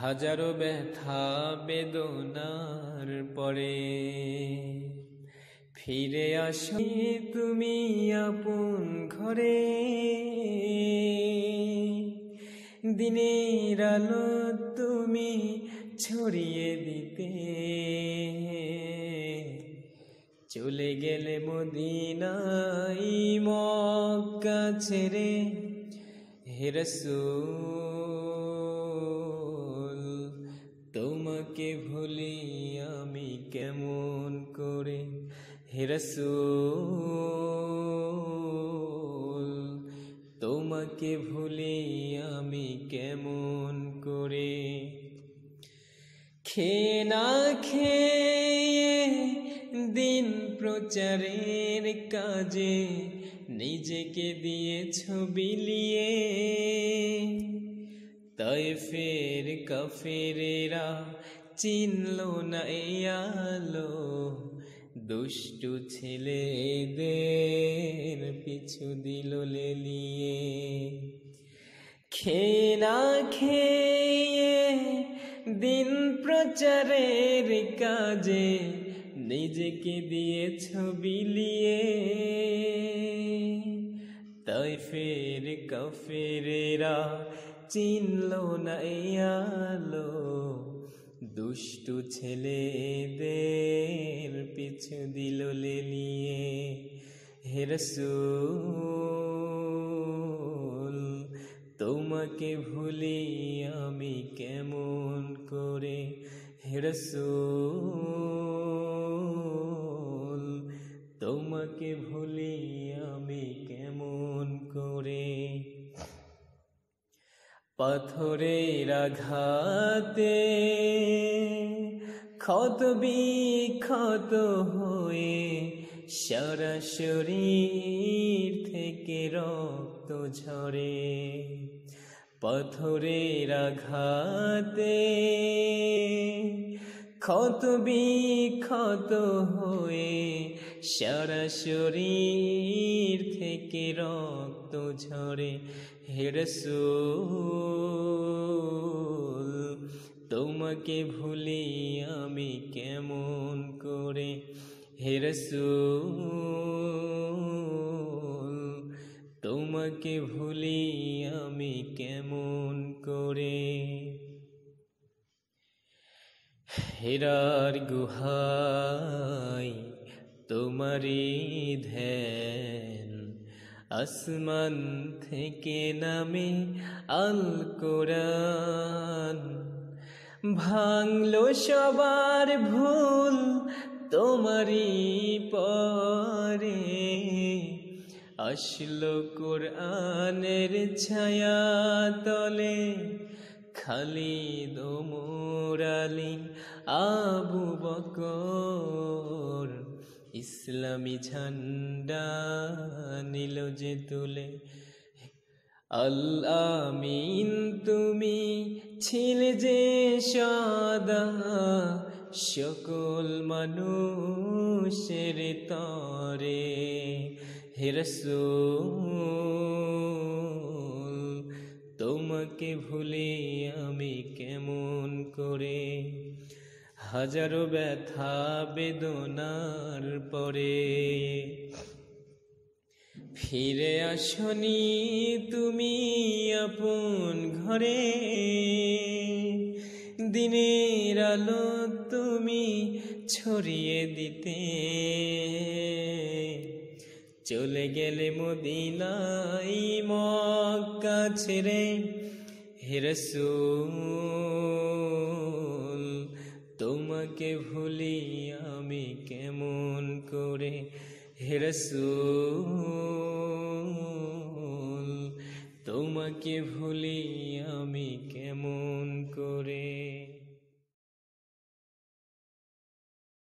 হাজারো ব্যথা বেদনার পরে ফিরে আসো তুমি আপন ঘরে। দিনের আলো তুমি ছড়িয়ে দিতে চলে গেলে মদিনায় মক্কা ছেড়ে। হে রাসূল তোমাকে ভুলি আমি কেমন করে। হে রাসূল তোমাকে ভুলি আমি কেমন করে। খেয়ে না খেয়ে দিন প্রচারের কাজে নিজেকে দিয়েছ বিলিয়ে। তায়েফের কাফেরেরা চিনল না এই আলো, দুষ্টু ছেলেদের পিছু দিল লেলিয়ে। খেয়ে না খেয়ে দিন প্রচারের কাজে নিজেকে দিয়েছ বিলিয়ে। তায়েফের কাফেরেরা চিনল না এই আলো, দুষ্টু ছেলেদের পিছু দিল লেলিয়ে। হে রাসূল তোমাকে ভুলি আমি কেমন করে। হে রাসূল তোমাকে ভুলি আমি কেমন করে। পাথরের আঘাতে ক্ষত বিক্ষত হয়ে সারা শরীর থেকে রক্ত ঝরে। পাথরের আঘাতে ক্ষত বিক্ষত হয়ে সারা শরীর থেকে রক্ত ঝরে। হে রাসূল তোমাকে ভুলি আমি কেমন করে। হে রাসূল তোমাকে ভুলি আমি কেমন করে। হেরার গুহায় তোমারি ধ্যান, আসমান থেকে নামে আল কোরআন। ভাঙলো সবার ভুল তোমারি পরে, আসলো কোরআনের ছায়া তলে। খালিদ ওমর আলী আবু বকর ইসলামী ঝান্ডা নিল যে তুলে। আল আমিন তুমি ছিলে যে সদা সকল মানুষের তরে। হে রাসূল তোমাকে ভুলি আমি কেমন করে। হাজারো ব্যথা বেদনার পরে ফিরে আসনি তুমি আপন ঘরে। দিনের আলো তুমি ছড়িয়ে দিতে চলে গেলে মদিনায় মক্কা ছেড়ে। হে রাসূল তোমাকে ভুলি আমি কেমন করে। হে রাসূল তোমাকে ভুলি আমি